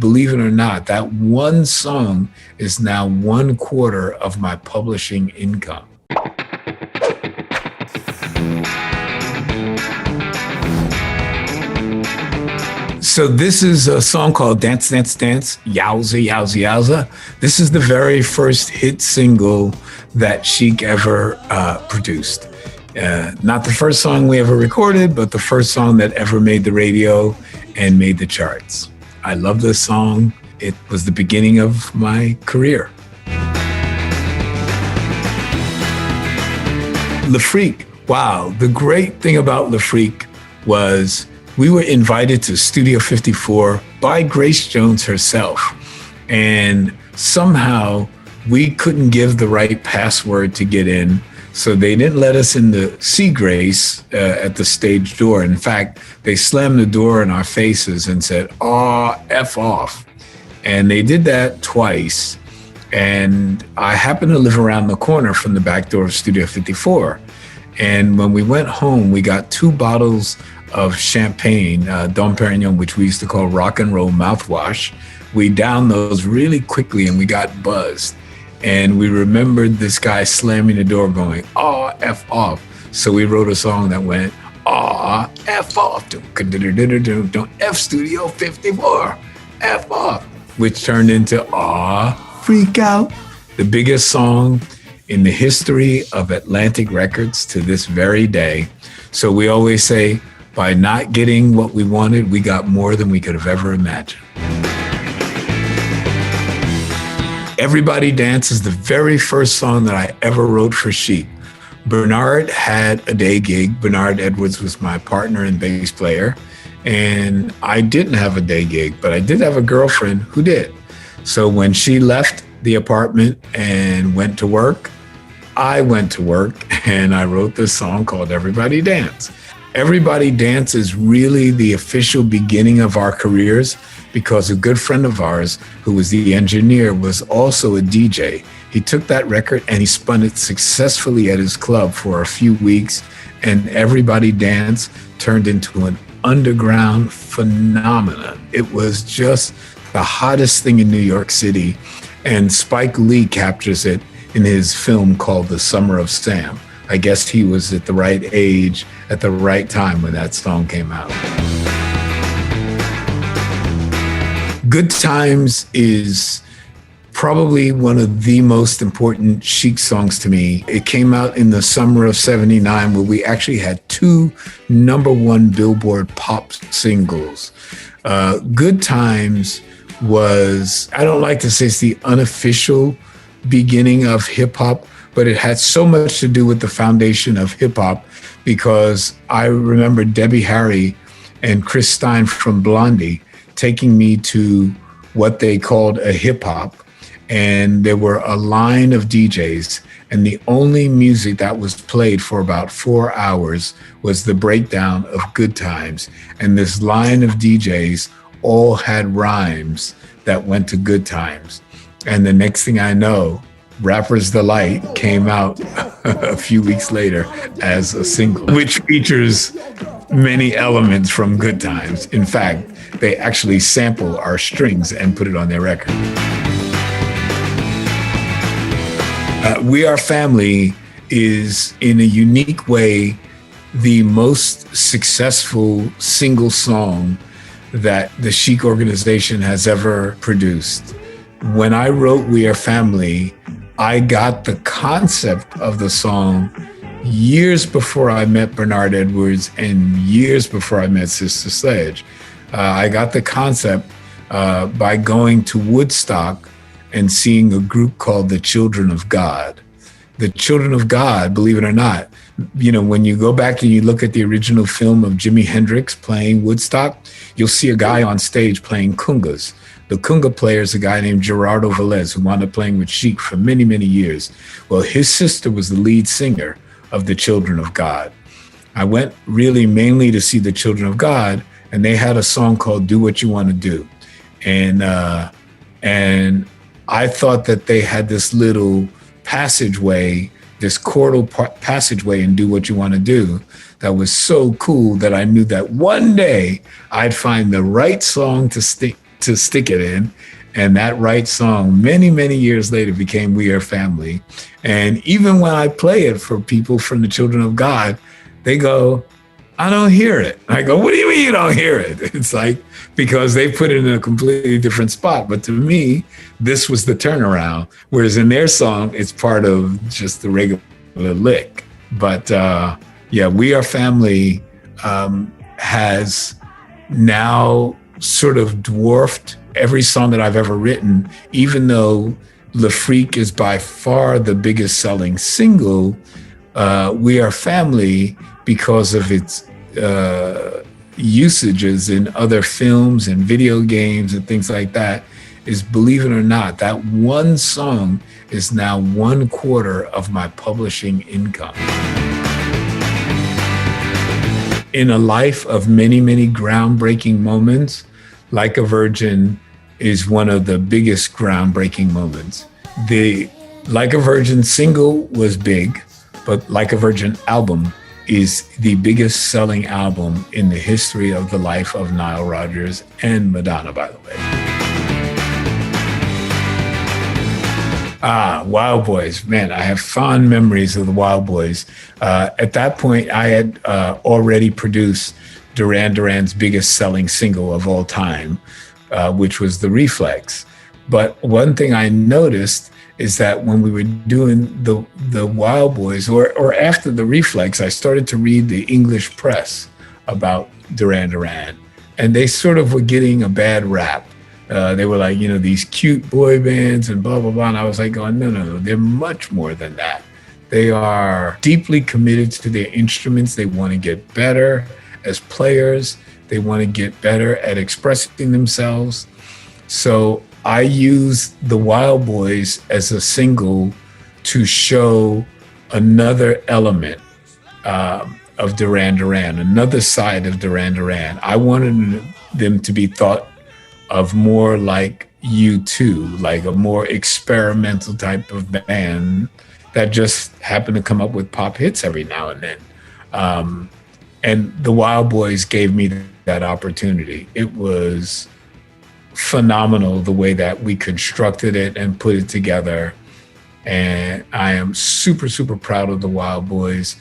believe it or not, that one song is now 1/4 of my publishing income. So this is a song called Dance, Dance, Dance, Yowza, Yowza, Yowza. This is the very first hit single that Chic ever produced. Not the first song we ever recorded, but the first song that ever made the radio and made the charts. I love this song. It was the beginning of my career. Le Freak. Wow. The great thing about Le Freak was we were invited to Studio 54 by Grace Jones herself. And somehow we couldn't give the right password to get in. So they didn't let us in to see Grace at the stage door. In fact, they slammed the door in our faces and said, "Aw, F off." And they did that twice. And I happened to live around the corner from the back door of Studio 54. And when we went home, we got 2 bottles of champagne, Dom Perignon, which we used to call rock and roll mouthwash. We downed those really quickly and we got buzzed. And we remembered this guy slamming the door going, "Aw, F off." So we wrote a song that went, "Aw, F off. Don't F Studio 54, F off," which turned into "Aw, Freak Out," the biggest song in the history of Atlantic Records to this very day. So we always say, by not getting what we wanted, we got more than we could have ever imagined. Everybody Dance is the very first song that I ever wrote for Chic. Bernard had a day gig. Bernard Edwards was my partner and bass player. And I didn't have a day gig, but I did have a girlfriend who did. So when she left the apartment and went to work, I went to work and I wrote this song called Everybody Dance. Everybody Dance is really the official beginning of our careers because a good friend of ours who was the engineer was also a DJ. He took that record and he spun it successfully at his club for a few weeks, and Everybody Dance turned into an underground phenomenon. It was just the hottest thing in New York City, and Spike Lee captures it in his film called The Summer of Sam. I guess he was at the right age at the right time when that song came out. Good Times is probably one of the most important Chic songs to me. It came out in the summer of '79 where we actually had 2 #1 Billboard pop singles. Good Times was, I don't like to say it's the unofficial beginning of hip hop, but it had so much to do with the foundation of hip hop because I remember Debbie Harry and Chris Stein from Blondie taking me to what they called a hip hop. And there were a line of DJs, and the only music that was played for about 4 hours was the breakdown of Good Times. And this line of DJs all had rhymes that went to Good Times. And the next thing I know, Rapper's Delight came out a few weeks later as a single, which features many elements from Good Times. In fact, they actually sample our strings and put it on their record. We Are Family is, in a unique way, the most successful single song that the Chic organization has ever produced. When I wrote We Are Family, I got the concept of the song years before I met Bernard Edwards and years before I met Sister Sledge. I got the concept by going to Woodstock and seeing a group called the Children of God. The Children of God, believe it or not, you know, when you go back and you look at the original film of Jimi Hendrix playing Woodstock, you'll see a guy on stage playing congas. The conga player is a guy named Gerardo Velez, who wound up playing with Chic for many, many years. Well, his sister was the lead singer of the Children of God. I went really mainly to see the Children of God, and they had a song called Do What You Want to Do. And I thought that they had this little passageway, this chordal passageway in Do What You Want to Do that was so cool that I knew that one day I'd find the right song to to stick it in. And that right song, many, many years later, became We Are Family. And even when I play it for people from the Children of God, they go, I don't hear it. I go, what do you mean you don't hear it? It's like, because they put it in a completely different spot. But to me, this was the turnaround. Whereas in their song, it's part of just the regular lick. But yeah, We Are Family has now sort of dwarfed every song that I've ever written, even though Le Freak is by far the biggest selling single. We Are Family, because of its usages in other films and video games and things like that, is, believe it or not, that one song is now 1/4 of my publishing income. In a life of many, many groundbreaking moments, Like a Virgin is one of the biggest groundbreaking moments. The Like a Virgin single was big, but Like a Virgin album is the biggest selling album in the history of the life of Nile Rodgers and Madonna, by the way. Wild Boys. Man, I have fond memories of the Wild Boys. At that point, I had already produced Duran Duran's biggest selling single of all time, which was The Reflex. But one thing I noticed is that when we were doing the Wild Boys, or after The Reflex, I started to read the English press about Duran Duran, and they sort of were getting a bad rap. They were like, these cute boy bands and blah, blah, blah. And I was like going, no, they're much more than that. They are deeply committed to their instruments. They want to get better as players. They want to get better at expressing themselves. So I used the Wild Boys as a single to show another element of Duran Duran, another side of Duran Duran. I wanted them to be thought of more like U2, like a more experimental type of band that just happened to come up with pop hits every now and then. And the Wild Boys gave me that opportunity. It was phenomenal the way that we constructed it and put it together. And I am super, super proud of the Wild Boys.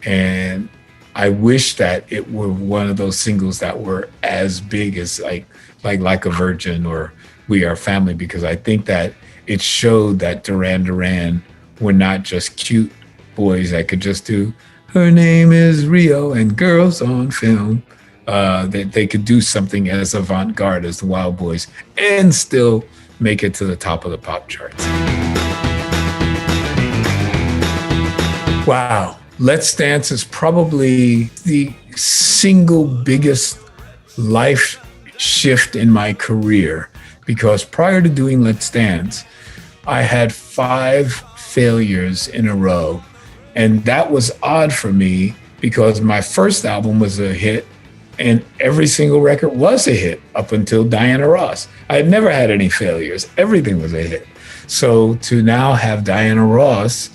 And I wish that it were one of those singles that were as big as like a Virgin or We Are Family, because I think that it showed that Duran Duran were not just cute boys that could just do Her Name is Rio and Girls on Film. That they could do something as avant-garde as the Wild Boys and still make it to the top of the pop charts. Wow. Let's Dance is probably the single biggest life shift in my career, because prior to doing Let's Dance, I had 5 failures in a row. And that was odd for me because my first album was a hit and every single record was a hit up until Diana Ross. I had never had any failures. Everything was a hit. So to now have Diana Ross,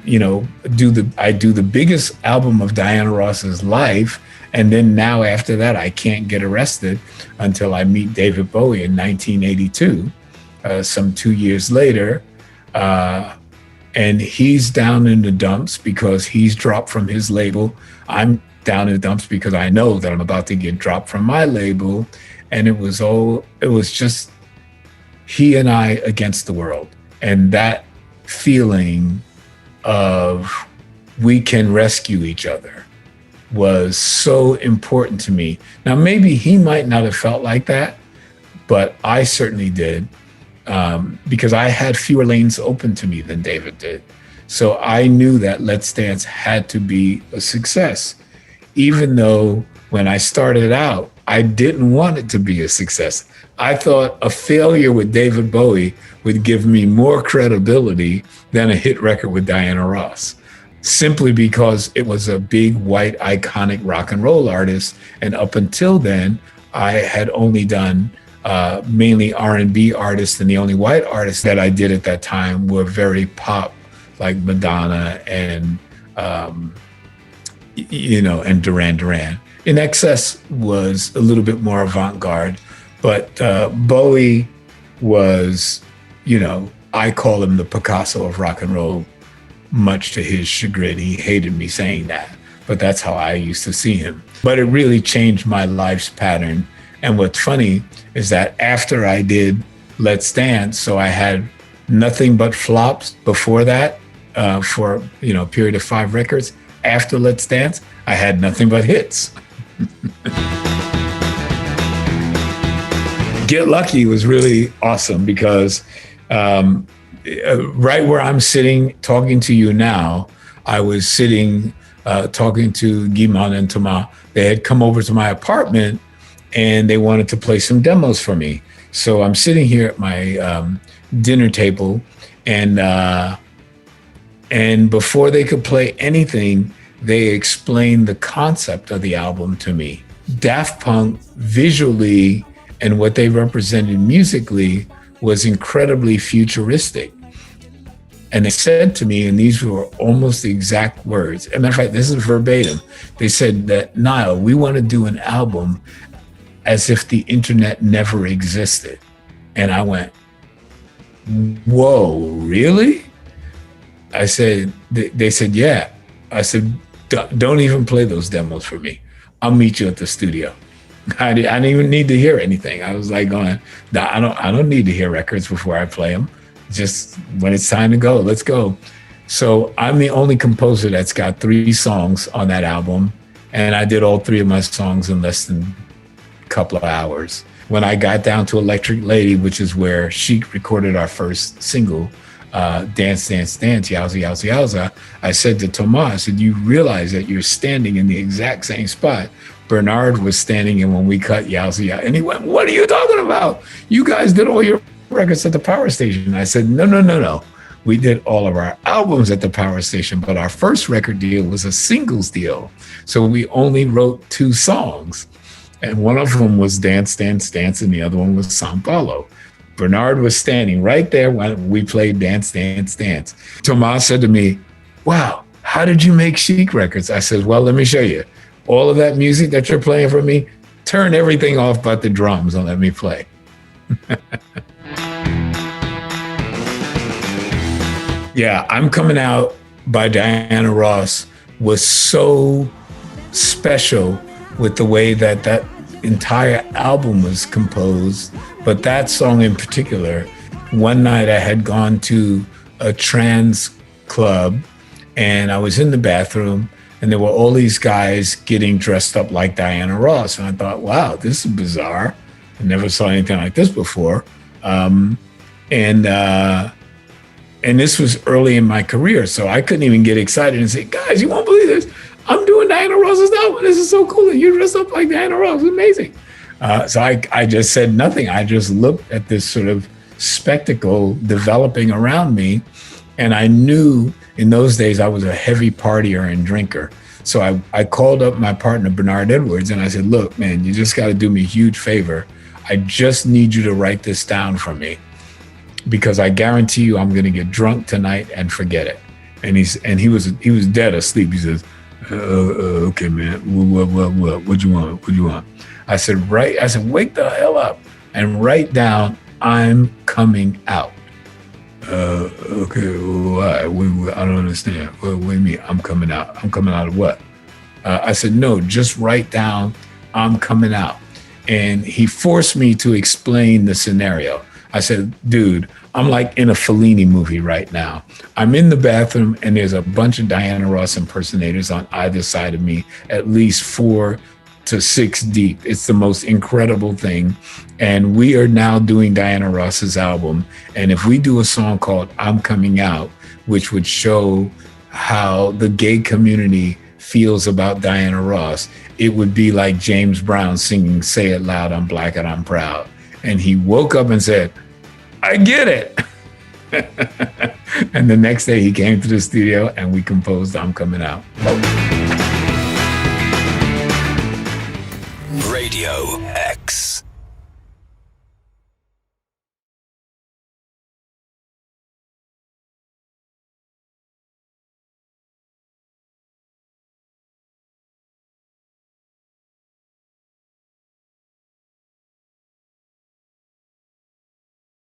do the biggest album of Diana Ross's life, and then now after that, I can't get arrested until I meet David Bowie in 1982, some 2 years later. And he's down in the dumps because he's dropped from his label. I'm down in the dumps because I know that I'm about to get dropped from my label. And it was just he and I against the world. And that feeling of we can rescue each other was so important to me. Now, maybe he might not have felt like that, but I certainly did, because I had fewer lanes open to me than David did. So I knew that Let's Dance had to be a success, even though when I started out, I didn't want it to be a success. I thought a failure with David Bowie would give me more credibility than a hit record with Diana Ross, simply because it was a big, white, iconic rock and roll artist. And up until then, I had only done mainly R&B artists, and the only white artists that I did at that time were very pop, like Madonna and, and Duran Duran. In Excess was a little bit more avant-garde, But Bowie was, I call him the Picasso of rock and roll, much to his chagrin. He hated me saying that, but that's how I used to see him. But it really changed my life's pattern. And what's funny is that after I did Let's Dance, so I had nothing but flops before that for a period of 5 records. After Let's Dance, I had nothing but hits. Get Lucky was really awesome because right where I'm sitting talking to you now, I was sitting talking to Guimond and Thomas. They had come over to my apartment and they wanted to play some demos for me. So I'm sitting here at my dinner table, and before they could play anything, they explained the concept of the album to me. Daft Punk visually and what they represented musically was incredibly futuristic. And they said to me, and these were almost the exact words, as a matter of fact, this is verbatim. They said that, Nile, we want to do an album as if the internet never existed. And I went, whoa, really? I said, they said, yeah. I said, don't even play those demos for me. I'll meet you at the studio. I didn't even need to hear anything. I was like going, I don't need to hear records before I play them. Just when it's time to go, let's go. So I'm the only composer that's got 3 songs on that album. And I did all 3 of my songs in less than a couple of hours. When I got down to Electric Lady, which is where Chic recorded our first single, Dance, Dance, Dance, Yowza, Yowza, Yowza, I said to Thomas, I said, you realize that you're standing in the exact same spot Bernard was standing in when we cut Yowza, Yowza. And he went, what are you talking about? You guys did all your records at the power station. I said, no. We did all of our albums at the power station, but our first record deal was a singles deal. So we only wrote 2 songs. And one of them was Dance, Dance, Dance, and the other one was Sao Paulo. Bernard was standing right there when we played Dance, Dance, Dance. Thomas said to me, wow, how did you make Chic records? I said, well, let me show you. All of that music that you're playing for me, turn everything off but the drums and let me play. Yeah, I'm Coming Out by Diana Ross was so special with the way that that entire album was composed. But that song in particular, one night I had gone to a trans club and I was in the bathroom and there were all these guys getting dressed up like Diana Ross. And I thought, wow, this is bizarre. I never saw anything like this before. And this was early in my career. So I couldn't even get excited and say, guys, you won't believe this. I'm doing Diana Ross's album. This is so cool. And you're dressed up like Diana Ross. It's amazing. So I just said nothing. I just looked at this sort of spectacle developing around me. And I knew in those days I was a heavy partier and drinker. So I called up my partner, Bernard Edwards, and I said, look, man, you just got to do me a huge favor. I just need you to write this down for me because I guarantee you I'm going to get drunk tonight and forget it. And he was dead asleep. He says, okay, man, what you want? What you want? I said, wake the hell up and write down, I'm coming out. Okay, why? I don't understand. What do you mean, I'm coming out? I'm coming out of what? I said, no, just write down, I'm coming out. And he forced me to explain the scenario. I said, dude, I'm like in a Fellini movie right now. I'm in the bathroom and there's a bunch of Diana Ross impersonators on either side of me, at least 4 to 6 deep. It's the most incredible thing. And we are now doing Diana Ross's album. And if we do a song called I'm Coming Out, which would show how the gay community feels about Diana Ross, it would be like James Brown singing Say It Loud, I'm Black and I'm Proud. And he woke up and said, I get it. And the next day he came to the studio and we composed I'm Coming Out. Radio.